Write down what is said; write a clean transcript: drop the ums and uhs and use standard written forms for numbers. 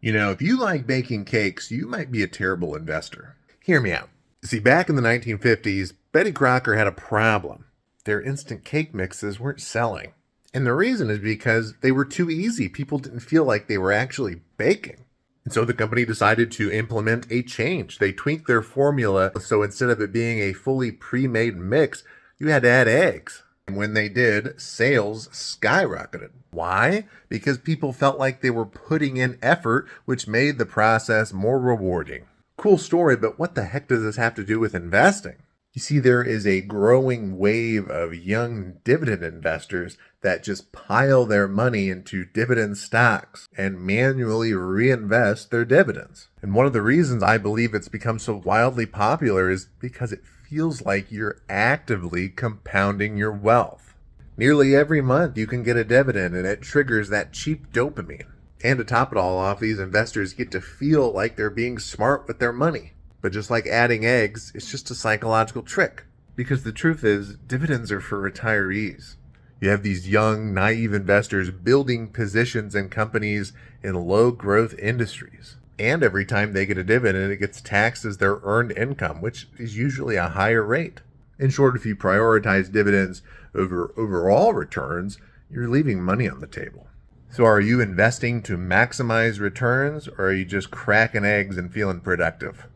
If you like baking cakes, you might be a terrible investor. Hear me out. See, back in the 1950s, Betty Crocker had a problem. Their instant cake mixes weren't selling. And the reason is because they were too easy. People didn't feel like they were actually baking. And so the company decided to implement a change. They tweaked their formula so instead of it being a fully pre-made mix, you had to add eggs. And when they did, sales skyrocketed. Why? Because people felt like they were putting in effort, which made the process more rewarding. Cool story, but what the heck does this have to do with investing? You see, there is a growing wave of young dividend investors that just pile their money into dividend stocks and manually reinvest their dividends. And one of the reasons I believe it's become so wildly popular is because it feels like you're actively compounding your wealth. Nearly every month you can get a dividend and it triggers that cheap dopamine. And to top it all off, these investors get to feel like they're being smart with their money. But just like adding eggs, it's just a psychological trick. Because the truth is, dividends are for retirees. You have these young, naive investors building positions in companies in low-growth industries. And every time they get a dividend, it gets taxed as their earned income, which is usually a higher rate. In short, if you prioritize dividends over overall returns, you're leaving money on the table. So are you investing to maximize returns, or are you just cracking eggs and feeling productive?